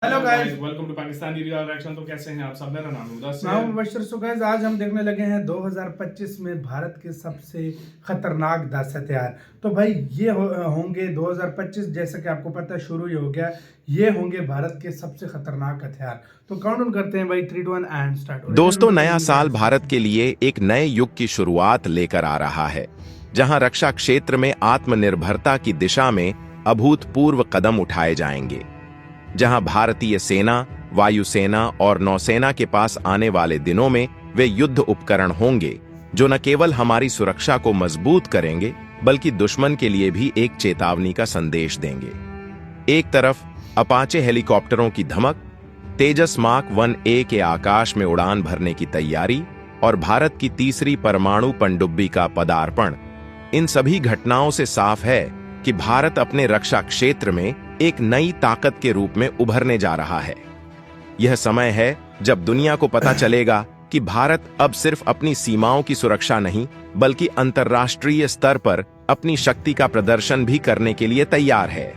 Hello guys, welcome to Pakistani real reaction. तो कैसे हैं आप सब? मेरा नाम है उदय मैं हूं मुबशर। सो गाइस, आज हम देखने लगे हैं 2025 में भारत के सबसे खतरनाक 10 हथियार। तो भाई ये होंगे 2025, जैसा कि आपको पता है शुरू ही हो गया। ये होंगे भारत के सबसे खतरनाक हथियार। तो काउंटडाउन करते हैं भाई, 3 2 1 एंड स्टार्ट। दोस्तों, नया साल भारत के लिए एक नए युग की शुरुआत लेकर आ रहा है, जहां रक्षा क्षेत्र में आत्मनिर्भरता की दिशा में अभूतपूर्व कदम उठाए जाएंगे, जहां भारतीय सेना, वायुसेना और नौसेना के पास आने वाले दिनों में वे युद्ध उपकरण होंगे जो न केवल हमारी सुरक्षा को मजबूत करेंगे बल्कि दुश्मन के लिए भी एक चेतावनी का संदेश देंगे। एक तरफ अपाचे हेलीकॉप्टरों की धमक, तेजस मार्क 1A के आकाश में उड़ान भरने की तैयारी और भारत की तीसरी परमाणु पनडुब्बी का पदार्पण, इन सभी घटनाओं से साफ है कि भारत अपने रक्षा क्षेत्र में एक नई ताकत के रूप में उभरने जा रहा है। यह समय है जब दुनिया को पता चलेगा कि भारत अब सिर्फ अपनी सीमाओं की सुरक्षा नहीं बल्कि अंतर्राष्ट्रीय स्तर पर अपनी शक्ति का प्रदर्शन भी करने के लिए तैयार है।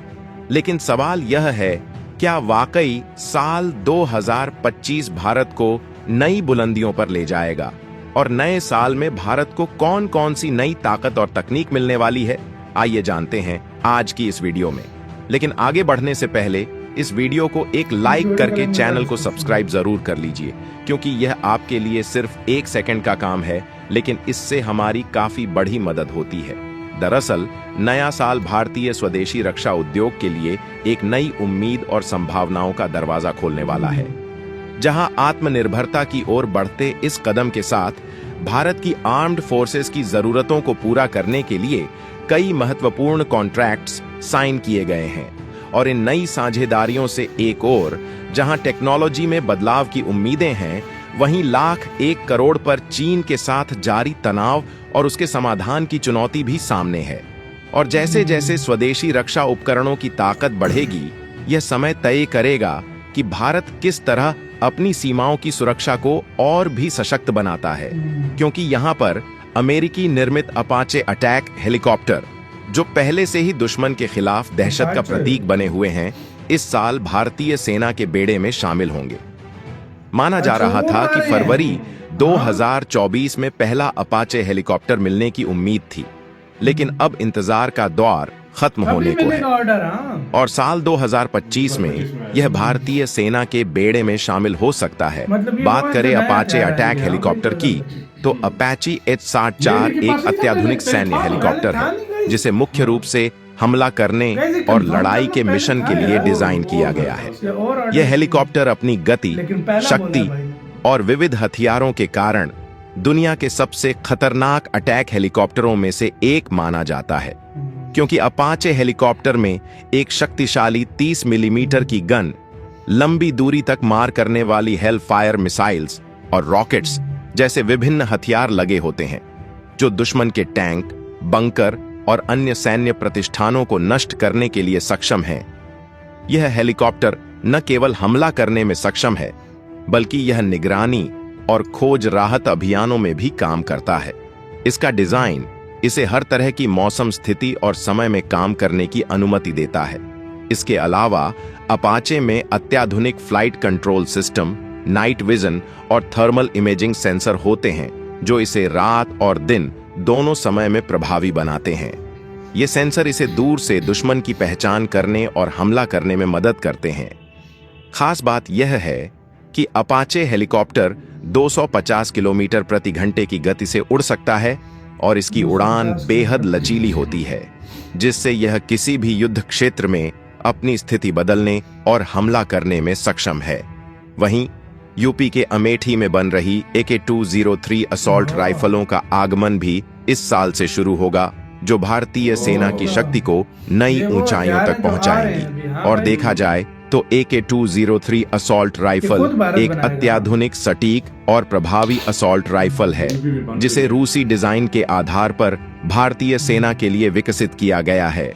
लेकिन सवाल यह है, क्या वाकई साल 2025 भारत को नई बुलंदियों पर ले जाएगा? और नए साल में भारत को कौन कौन सी नई ताकत और तकनीक मिलने वाली है? आइए जानते हैं आज की इस वीडियो में। लेकिन आगे बढ़ने से पहले इस वीडियो को एक लाइक करके चैनल को सब्सक्राइब जरूर कर लीजिए, क्योंकि यह आपके लिए सिर्फ 1 सेकंड का काम है, लेकिन इससे हमारी काफी बड़ी मदद होती है। दरअसल नया साल भारतीय स्वदेशी रक्षा उद्योग के लिए एक नई उम्मीद और संभावनाओं का दरवाजा खोलने वाला है, जहां आत्मनिर्भरता की ओर बढ़ते इस कदम के साथ भारत की आर्म्ड फोर्सेस की जरूरतों को पूरा करने के लिए कई महत्वपूर्ण कॉन्ट्रैक्ट्स साइन किए गए हैं। और इन नई साझेदारियों से एक ओर जहां टेक्नोलॉजी में बदलाव की उम्मीदें हैं, वहीं लाख 1 करोड़ पर चीन के साथ जारी तनाव और उसके समाधान की चुनौती भी सामने है। और जैसे जैसे स्वदेशी रक्षा उपकरणों की ताकत बढ़ेगी, यह समय तय करेगा कि भारत किस तरह अपनी सीमाओं की सुरक्षा को और भी सशक्त बनाता है, क्योंकि यहां पर अमेरिकी निर्मित अपाचे अटैक हेलीकॉप्टर, जो पहले से ही दुश्मन के खिलाफ दहशत का प्रतीक बने हुए हैं, इस साल भारतीय सेना के बेड़े में शामिल होंगे। माना जा रहा था कि फरवरी 2024 में पहला अपाचे हेलीकॉप्टर मिलने की उम्मीद थी, लेकिन अब इंतजार का दौर खत्म होने को है और साल 2025 में यह भारतीय सेना के बेड़े में शामिल हो सकता है। बात करें अपाचे अटैक हेलीकॉप्टर की, तो अपाची H-64 एक अत्याधुनिक सैन्य हेलीकॉप्टर है, जिसे मुख्य रूप से हमला करने और लड़ाई के मिशन के लिए डिजाइन किया गया है। यह हेलीकॉप्टर अपनी गति, शक्ति और विविध हथियारों के कारण दुनिया के सबसे खतरनाक अटैक हेलीकॉप्टरों में से एक माना जाता है, क्योंकि अपाचे हेलीकॉप्टर में एक शक्तिशाली 30 मिलीमीटर की गन, लंबी दूरी तक मार करने वाली हेल फायर मिसाइल्स और रॉकेट्स जैसे विभिन्न हथियार लगे होते हैं, जो दुश्मन के टैंक, बंकर और अन्य सैन्य प्रतिष्ठानों को नष्ट करने के लिए सक्षम हैं। यह हेलीकॉप्टर न केवल हमला करने में सक्षम है, बल्कि यह निगरानी और खोज राहत अभियानों में भी काम करता है। इसका डिजाइन इसे हर तरह की मौसम स्थिति और समय में काम करने की अनुमति देता है। इसके अलावा अपाचे में अत्याधुनिक flight control system, night vision और थर्मल इमेजिंग सेंसर होते हैं, जो इसे रात और दिन दोनों समय में प्रभावी बनाते हैं। ये सेंसर इसे दूर से दुश्मन की पहचान करने और हमला करने में मदद करते हैं। खास बात यह है कि अपाचे हेलीकॉप्टर 250 किलोमीटर प्रति घंटे की गति से उड़ सकता है और इसकी उड़ान बेहद लचीली होती है, जिससे यह किसी भी युद्ध क्षेत्र में अपनी स्थिति बदलने और हमला करने में सक्षम है। वहीं यूपी के अमेठी में बन रही AK-203 असॉल्ट राइफलों का आगमन भी इस साल से शुरू होगा, जो भारतीय सेना की शक्ति को नई ऊंचाइयों तक पहुंचाएंगी। और देखा जाए तो AK-203 असॉल्ट राइफल एक अत्याधुनिक, सटीक और प्रभावी असॉल्ट राइफल है, जिसे रूसी डिजाइन के आधार पर भारतीय सेना के लिए विकसित किया गया है,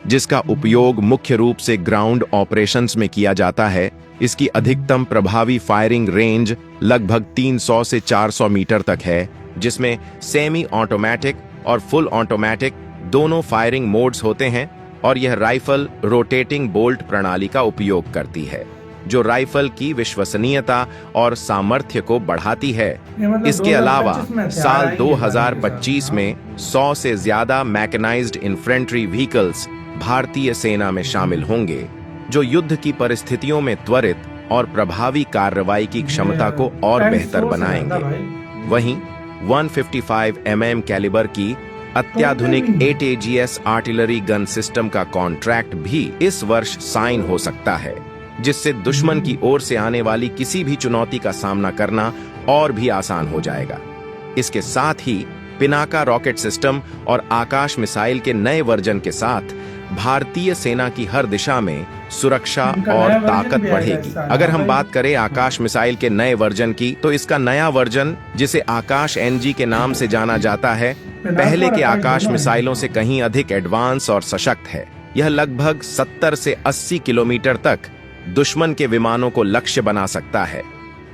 जिसका उपयोग मुख्य रूप से ग्राउंड ऑपरेशंस में किया जाता है। इसकी अधिकतम प्रभावी फायरिंग रेंज लगभग 300 से 400 मीटर तक है, जिसमें सेमी ऑटोमेटिक और फुल ऑटोमेटिक दोनों फायरिंग मोड्स होते हैं और यह राइफल रोटेटिंग बोल्ट प्रणाली का उपयोग करती है, जो राइफल की विश्वसनीयता और सामर्थ्य को बढ़ाती है। ये मतलब इसके अलावा 2025 में हथियार साल आएंगे भारत के 2025 साथ, में 100 से ज्यादा मैकेनाइज्ड इन्फेंट्री व्हीकल्स भारतीय सेना में शामिल होंगे, जो युद्ध की परिस्थितियों में त्वरित और प्रभावी कार्रवाई की क्षमता को और टैंक बेहतर 100 से बनाएंगे। ज्यादा भाई। वहीं 155 mm कैलिबर की अत्याधुनिक 8 AGS आर्टिलरी गन सिस्टम का कॉन्ट्रैक्ट भी इस वर्ष साइन हो सकता है, जिससे दुश्मन की ओर से आने वाली किसी भी चुनौती का सामना करना और भी आसान हो जाएगा। इसके साथ ही पिनाका रॉकेट सिस्टम और आकाश मिसाइल के नए वर्जन के साथ भारतीय सेना की हर दिशा में सुरक्षा इनका और नया वर्जन ताकत भी आएगा बढ़ेगी। इस साल, अगर हम भाई। बात करें आकाश मिसाइल के नए वर्जन की, तो इसका नया वर्जन, जिसे आकाश NG के नाम से जाना जाता है, पहले के आकाश मिसाइलों से कहीं अधिक एडवांस और सशक्त है। यह लगभग 70 से 80 किलोमीटर तक दुश्मन के विमानों को लक्ष्य बना सकता है,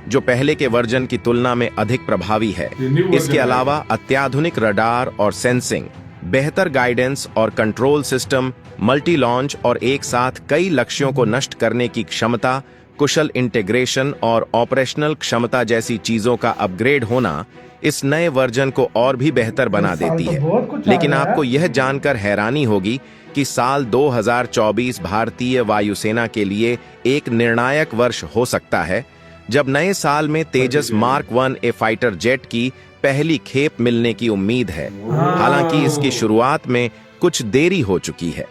जो पहले के वर्जन की तुलना में अधिक प्रभावी है। इसके अलावा अत्याधुनिक रडार और सेंसिंग, बेहतर गाइडेंस और कंट्रोल सिस्टम, मल्टी लॉन्च और एक साथ कई लक्ष्यों को नष्ट करने की क्षमता, कुशल इंटीग्रेशन और ऑपरेशनल क्षमता जैसी चीजों का अपग्रेड होना इस नए वर्जन को और भी बेहतर बना इस साल देती तो है। बहुत कुछ आ लेकिन रहा है। आपको यह जानकर हैरानी होगी कि साल 2024 भारतीय वायुसेना के लिए एक निर्णायक वर्ष हो सकता है, जब नए साल में तेजस मार्क 1 ए फाइटर जेट की पहली खेप मिलने की उम्मीद है। हालांकि इसकी शुरुआत में कुछ देरी हो चुकी है,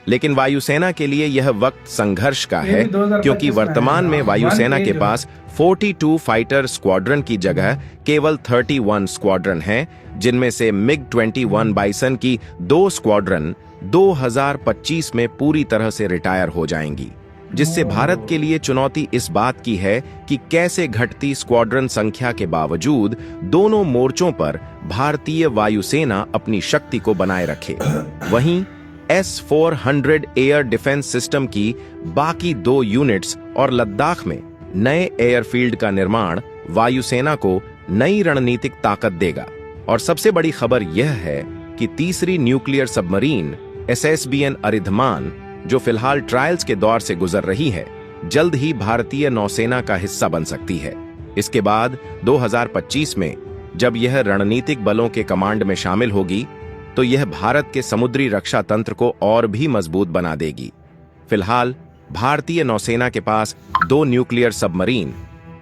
लेकिन वायुसेना के लिए यह वक्त संघर्ष का ये है, भी 2025 क्योंकि में वर्तमान में आएगा। वायुसेना 1A के जो पास 42 फाइटर स्क्वाड्रन की जगह केवल 31 स्क्वाड्रन हैं, जिनमें से MiG-21 बाइसन की 2 स्क्वाड्रन 2025 में पूरी तरह से रिटायर हो जाएंगी, जिससे भारत के लिए चुनौती इस बात की है कि कैसे घटती स्क्वाड्रन संख्या के बावजूद दोनों मोर्चों पर भारतीय वायुसेना अपनी शक्ति को बनाए रखे। वहीं S-400 एयर डिफेंस सिस्टम की बाकी 2 यूनिट्स और लद्दाख में नए एयरफील्ड का निर्माण वायुसेना को नई रणनीतिक ताकत देगा। और सबसे बड़ी खबर यह है कि तीसरी न्यूक्लियर सबमरीन SSBN अरिधमान, जो फिलहाल ट्रायल्स के दौर से गुजर रही है, जल्द ही भारतीय नौसेना का हिस्सा बन सकती है। इसके बाद 2025 में जब यह रणनीतिक बलों के कमांड में शामिल होगी, तो यह भारत के समुद्री रक्षा तंत्र को और भी मजबूत बना देगी। फिलहाल भारतीय नौसेना के पास 2 न्यूक्लियर सबमरीन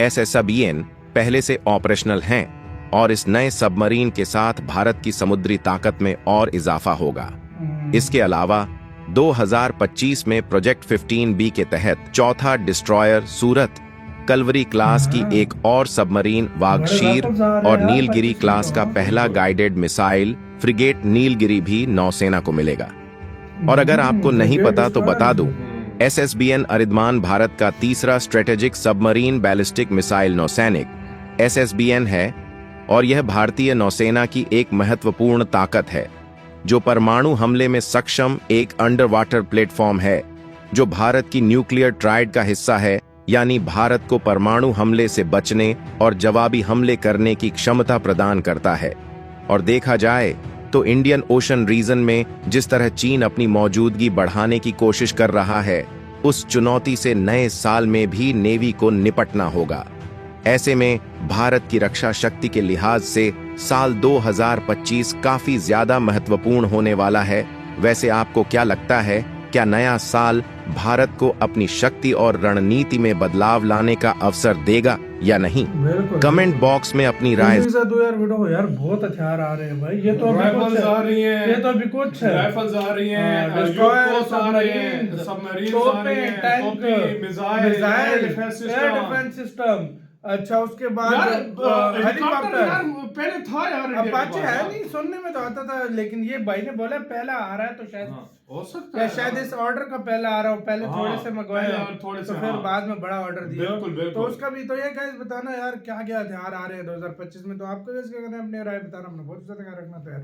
SSBN पहले से ऑपरेशनल हैं, और इस नए सबमरीन के साथ भारत की समुद्री ताकत में और इजाफा होगा। इसके अलावा 2025 में प्रोजेक्ट 15B के तहत चौथा डिस्ट्रॉयर सूरत, कलवरी क्लास की एक और सबमरीन वागशीर और नीलगिरी क्लास का पहला गाइडेड मिसाइल फ्रिगेट नीलगिरी भी नौसेना को मिलेगा। और अगर आपको नहीं पता तो बता दूं, SSBN अरिधमान भारत का तीसरा स्ट्रेटेजिक सबमरीन बैलिस्टिक मिसाइल नौसैनिक SSBN है, और यह भारतीय नौसेना की एक महत्वपूर्ण ताकत है, जो परमाणु हमले में सक्षम एक अंडर वाटर प्लेटफॉर्म है, जो भारत की न्यूक्लियर ट्राइड का हिस्सा है, यानी भारत को परमाणु हमले से बचने और जवाबी हमले करने की क्षमता प्रदान करता है। और देखा जाए तो इंडियन ओशन रीजन में जिस तरह चीन अपनी मौजूदगी बढ़ाने की कोशिश कर रहा है, उस चुनौती से नए साल में भी नेवी को निपटना होगा। ऐसे में भारत की रक्षा शक्ति के लिहाज से साल 2025 काफी ज्यादा महत्वपूर्ण होने वाला है। वैसे आपको क्या लगता है, क्या नया साल भारत को अपनी शक्ति और रणनीति में बदलाव लाने का अवसर देगा या नहीं? बिल्कुल। कमेंट बॉक्स में अपनी राय दो यार वीडियो यार, बहुत हथियार आ रहे हैं भाई। ये तो अभी राइफल्स कुछ आ है, रही हैं, ये तो अभी कुछ है। राइफल्स आ रही हैं, डिस्ट्रॉयर, युद्धपोत आ रही हैं, सबमरीन्स आ रही हैं, टैंक, तोपें, मिसाइल, एयर डिफेंस सिस्टम। अच्छा, उसके बाद यार हेलीकॉप्टर। हेलीकॉप्टर यार पहले था यार इंडिया के अपाचे पास, है हाँ। नहीं, सुनने में तो आता था, लेकिन ये भाई ने बोला पहला आ रहा है, तो शायद हो सकता या है, शायद हाँ। इस ऑर्डर का पहला आ रहा हो, पहले हाँ, थोड़े से मंगवाए पहले हो, और थोड़े से, तो फिर हाँ। बाद में बड़ा ऑर्डर दिया। बिल्कुल, बिल्कुल। तो उसका भी तो ये गाइस बताना यार, क्या क्या हथियार आ रहे हैं 2025 में। तो आपको इसके अपने राय बताना, अपना बहुत ज्यादा ख्याल रखना तो यार।